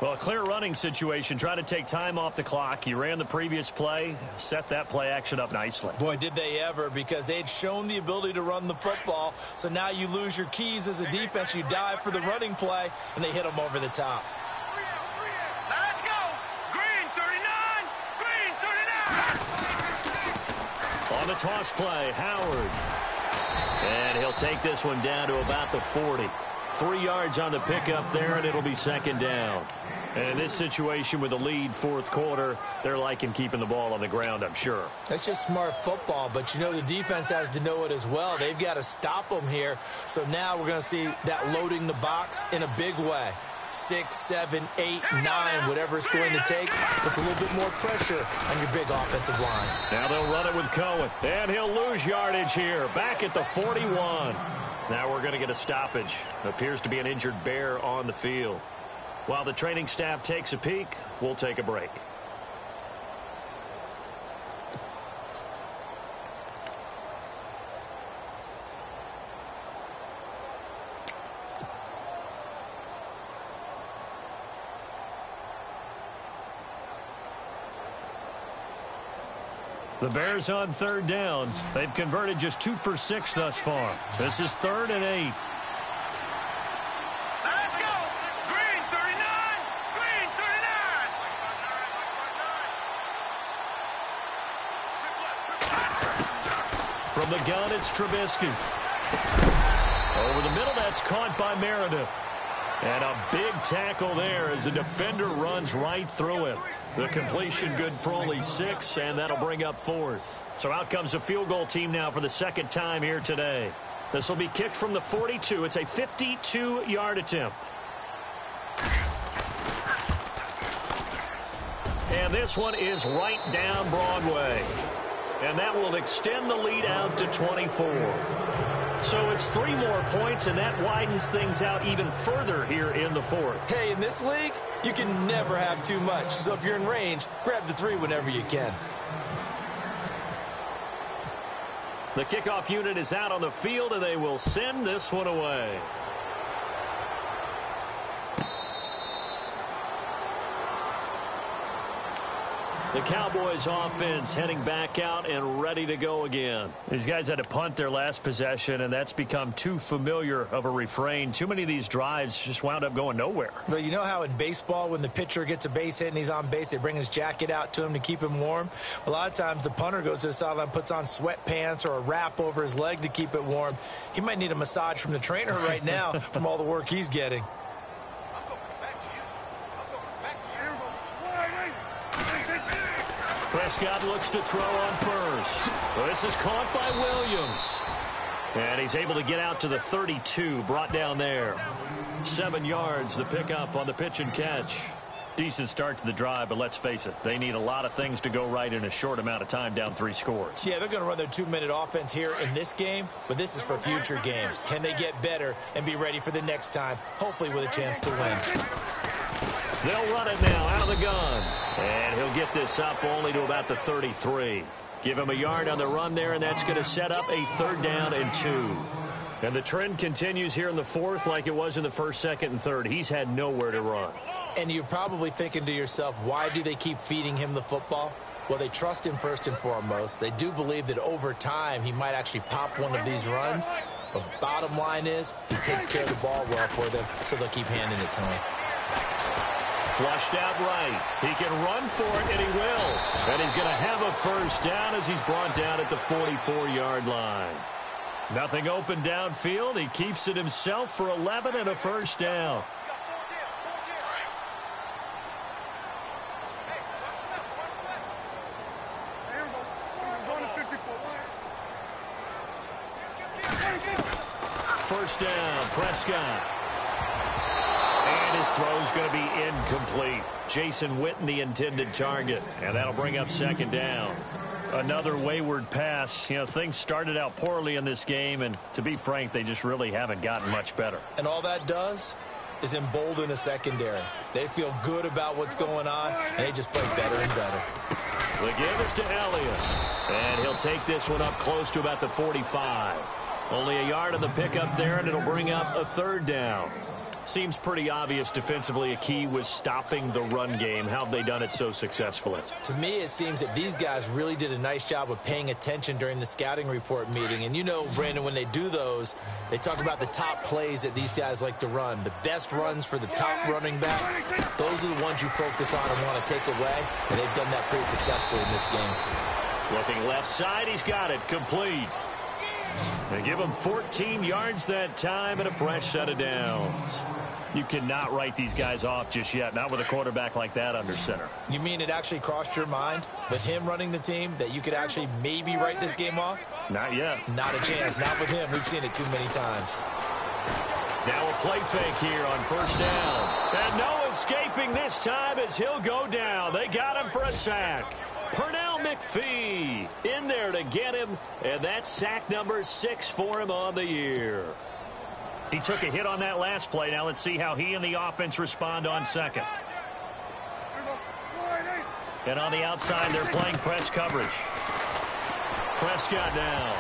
Well, a clear running situation. Try to take time off the clock. He ran the previous play, set that play action up nicely. Boy, did they ever, because they'd shown the ability to run the football. So now you lose your keys as a defense. You dive for the running play, and they hit them over the top. On the toss play, Howard. And he'll take this one down to about the 40. 3 yards on the pickup there, and it'll be second down. And in this situation with the lead fourth quarter, they're liking keeping the ball on the ground, I'm sure. That's just smart football, but you know the defense has to know it as well. They've got to stop them here. So now we're going to see that loading the box in a big way. 6, 7, 8, 9, whatever it's going to take. Puts a little bit more pressure on your big offensive line. Now they'll run it with Cohen. And he'll lose yardage here. Back at the 41. Now we're going to get a stoppage. Appears to be an injured Bear on the field. While the training staff takes a peek, we'll take a break. The Bears on third down. They've converted just 2 for 6 thus far. This is 3rd and 8. Let's go. Green 39. Green 39. From the gun, it's Trubisky. Over the middle, that's caught by Meredith. And a big tackle there as the defender runs right through him. The completion good for only 6, and that'll bring up 4th. So out comes a field goal team now for the second time here today. This will be kicked from the 42. It's a 52-yard attempt. And this one is right down Broadway. And that will extend the lead out to 24. So it's 3 more points, and that widens things out even further here in the 4th. Hey, in this league, you can never have too much. So if you're in range, grab the 3 whenever you can. The kickoff unit is out on the field, and they will send this one away. The Cowboys offense heading back out and ready to go again. These guys had to punt their last possession, and that's become too familiar of a refrain. Too many of these drives just wound up going nowhere. But you know how in baseball, when the pitcher gets a base hit and he's on base, they bring his jacket out to him to keep him warm? A lot of times the punter goes to the sideline, puts on sweatpants or a wrap over his leg to keep it warm. He might need a massage from the trainer right now from all the work he's getting. Prescott looks to throw on first. Well, this is caught by Williams. And he's able to get out to the 32, brought down there. 7 yards, the pickup on the pitch and catch. Decent start to the drive, but let's face it, they need a lot of things to go right in a short amount of time, down 3 scores. Yeah, they're going to run their 2-minute offense here in this game, but this is for future games. Can they get better and be ready for the next time, hopefully with a chance to win? They'll run it now out of the gun. And he'll get this up only to about the 33. Give him a yard on the run there, and that's going to set up a 3rd down and 2. And the trend continues here in the 4th like it was in the 1st, 2nd, and 3rd. He's had nowhere to run. And you're probably thinking to yourself, why do they keep feeding him the football? Well, they trust him first and foremost. They do believe that over time he might actually pop one of these runs. But bottom line is he takes care of the ball well for them, so they'll keep handing it to him. Flushed out right. He can run for it, and he will. And he's going to have a 1st down as he's brought down at the 44-yard line. Nothing open downfield. He keeps it himself for 11 and a 1st down. First down, Prescott. And his throw's going to be incomplete. Jason Witten, the intended target. And that'll bring up 2nd down. Another wayward pass. You know, things started out poorly in this game, and to be frank, they just really haven't gotten much better. And all that does is embolden a secondary. They feel good about what's going on, and they just play better and better. The give is to Elliott. And he'll take this one up close to about the 45. Only a yard on the pickup there, and it'll bring up a 3rd down. Seems pretty obvious defensively a key was stopping the run game. How have they done it so successfully? To me, it seems that these guys really did a nice job of paying attention during the scouting report meeting. And you know, Brandon, when they do those, they talk about the top plays that these guys like to run. The best runs for the top running back, those are the ones you focus on and want to take away. And they've done that pretty successfully in this game. Looking left side, he's got it. Complete. They give him 14 yards that time and a fresh set of downs. You cannot write these guys off just yet, not with a quarterback like that under center. You mean it actually crossed your mind with him running the team that you could actually maybe write this game off? Not yet. Not a chance. Not with him. We've seen it too many times. Now a play fake here on 1st down. And no escaping this time as he'll go down. They got him for a sack. Pernell McPhee in there to get him, and that's sack number 6 for him on the year. He took a hit on that last play. Now let's see how he and the offense respond on 2nd. And on the outside, they're playing press coverage. Prescott down.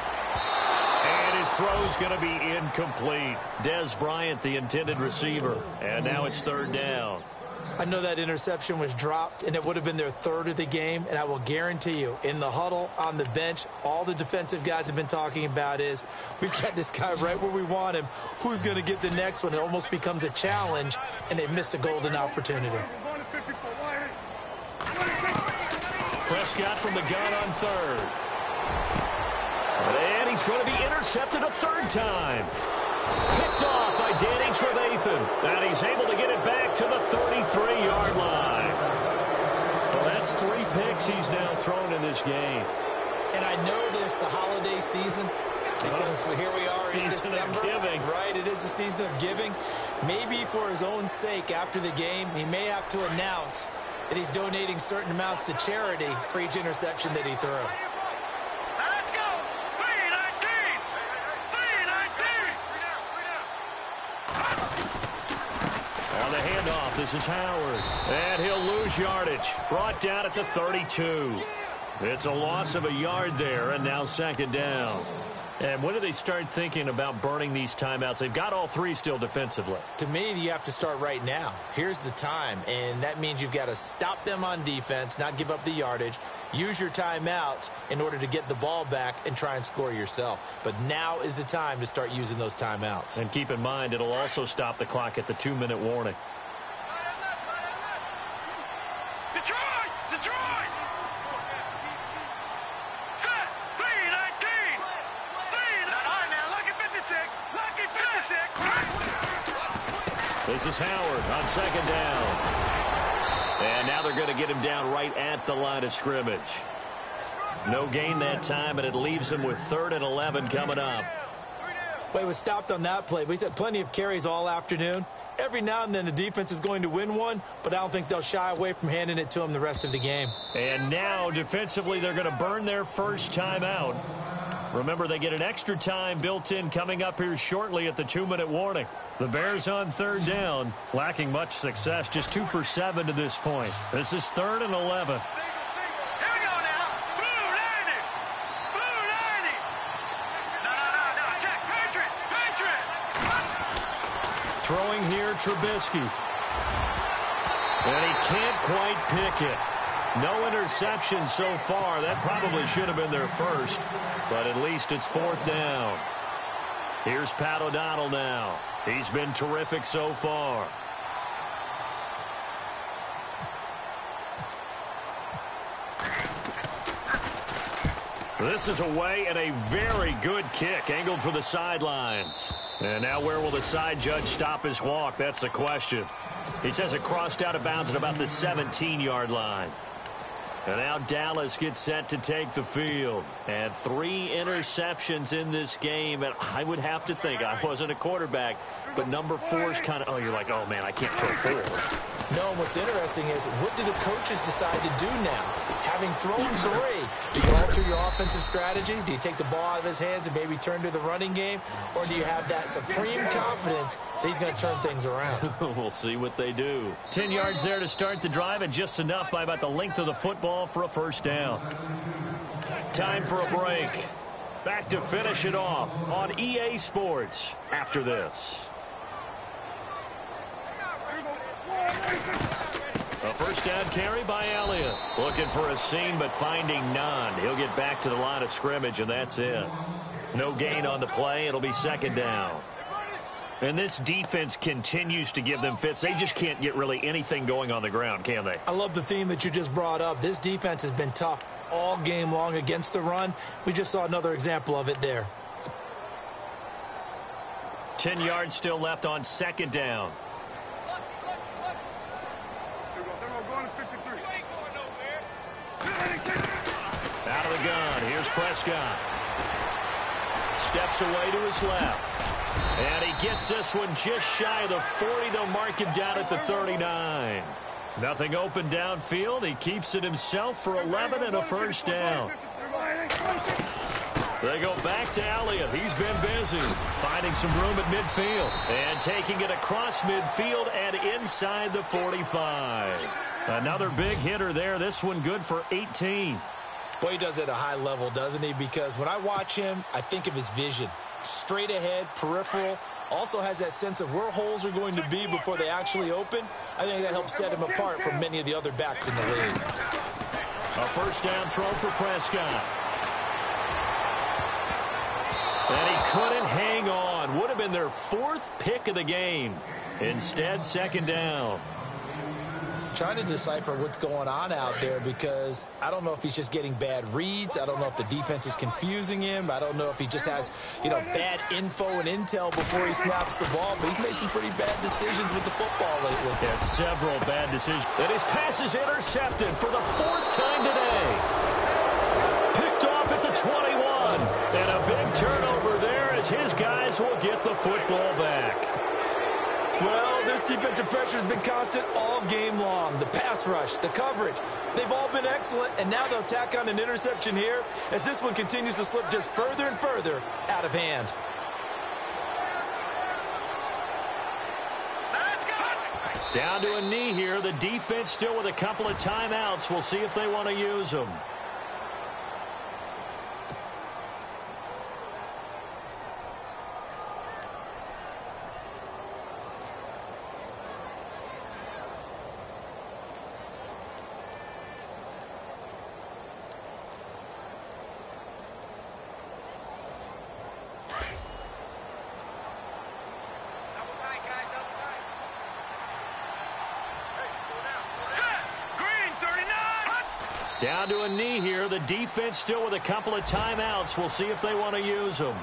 And his throw's going to be incomplete. Dez Bryant, the intended receiver. And now it's 3rd down. I know that interception was dropped, and it would have been their 3rd of the game, and I will guarantee you, in the huddle, on the bench, all the defensive guys have been talking about is, we've got this guy right where we want him. Who's going to get the next one? It almost becomes a challenge, and they missed a golden opportunity. Prescott from the gun on 3rd. And he's going to be intercepted a 3rd time. Picked off by Danny Trevathan. And he's able to get it back to the 33-yard line. Well, that's 3 picks he's now thrown in this game. And I know this, the holiday season, because here we are in December. Giving. Right, it is the season of giving. Maybe for his own sake after the game, he may have to announce that he's donating certain amounts to charity for each interception that he threw. This is Howard, and he'll lose yardage. Brought down at the 32. It's a loss of a yard there, and now second down. And when do they start thinking about burning these timeouts? They've got all three still defensively. To me, you have to start right now. Here's the time, and that means you've got to stop them on defense, not give up the yardage, use your timeouts in order to get the ball back and try and score yourself. But now is the time to start using those timeouts. And keep in mind, it'll also stop the clock at the 2-minute warning. Detroit! Detroit! Set! 3-19! 3-19! All right, now, look at 56. Look at 56. This is Howard on second down. And now they're going to get him down right at the line of scrimmage. No gain that time, and it leaves him with 3rd and 11 coming up. Well, he was stopped on that play, but he's had plenty of carries all afternoon. Every now and then the defense is going to win one, but I don't think they'll shy away from handing it to him the rest of the game. And now, defensively, they're going to burn their first timeout. Remember, they get an extra time built in coming up here shortly at the 2-minute warning. The Bears on 3rd down, lacking much success, just 2 for 7 to this point. This is 3rd and 11. Here we go now. Blue landing. Blue landing. No. Check. Patriot. Throwing here, Trubisky. And he can't quite pick it. No interception so far. That probably should have been their first, but at least it's 4th down. Here's Pat O'Donnell now. He's been terrific so far. This is away and a very good kick angled for the sidelines. And now where will the side judge stop his walk? That's the question. He says it crossed out of bounds at about the 17-yard line. And now Dallas gets set to take the field. And 3 interceptions in this game. And I would have to think, I wasn't a quarterback, but number 4 is kind of, oh, you're like, oh, man, I can't throw 4. No, what's interesting is, what do the coaches decide to do now? Having thrown 3, do you alter your offensive strategy? Do you take the ball out of his hands and maybe turn to the running game? Or do you have that supreme confidence that he's going to turn things around? We'll see what they do. 10 yards there to start the drive, and just enough by about the length of the football for a first down. Time for a break. Back to finish it off on EA Sports after this. A first down carry by Elliott. Looking for a seam, but finding none. He'll get back to the line of scrimmage, and that's it. No gain on the play. It'll be second down. And this defense continues to give them fits. They just can't get really anything going on the ground, can they? I love the theme that you just brought up. This defense has been tough all game long against the run. We just saw another example of it there. 10 yards still left on second down. Out of the gun. Here's Prescott. Steps away to his left. And he gets this one just shy of the 40. They'll mark him down at the 39. Nothing open downfield. He keeps it himself for 11 and a first down. They go back to Elliott. He's been busy finding some room at midfield and taking it across midfield and inside the 45. Another big hitter there. This one good for 18. Boy, he does it at a high level, doesn't he? Because when I watch him, I think of his vision. Straight ahead, peripheral. Also has that sense of where holes are going to be before they actually open. I think that helps set him apart from many of the other backs in the league. A first down throw for Prescott. And he couldn't hang on. Would have been their 4th pick of the game. Instead, second down. Trying to decipher what's going on out there, because I don't know if he's just getting bad reads. I don't know if the defense is confusing him. I don't know if he just has, bad info and intel before he snaps the ball. But he's made some pretty bad decisions with the football lately. Yeah, several bad decisions. And his pass is intercepted for the 4th time today. Picked off at the 21. And a big turnover there as his guys will get the football back. Well, this defensive pressure has been constant all game long. The pass rush, the coverage, they've all been excellent, and now they'll tack on an interception here as this one continues to slip just further and further out of hand. Down to a knee here. The defense still with a couple of timeouts. We'll see if they want to use them. Down to a knee here. The defense still with a couple of timeouts. We'll see if they want to use them.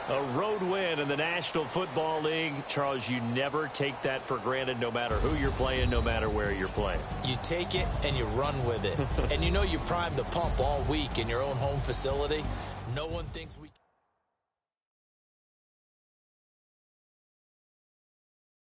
A road win in the National Football League. Charles, you never take that for granted no matter who you're playing, no matter where you're playing. You take it and you run with it. And you know you primed the pump all week in your own home facility. No one thinks we...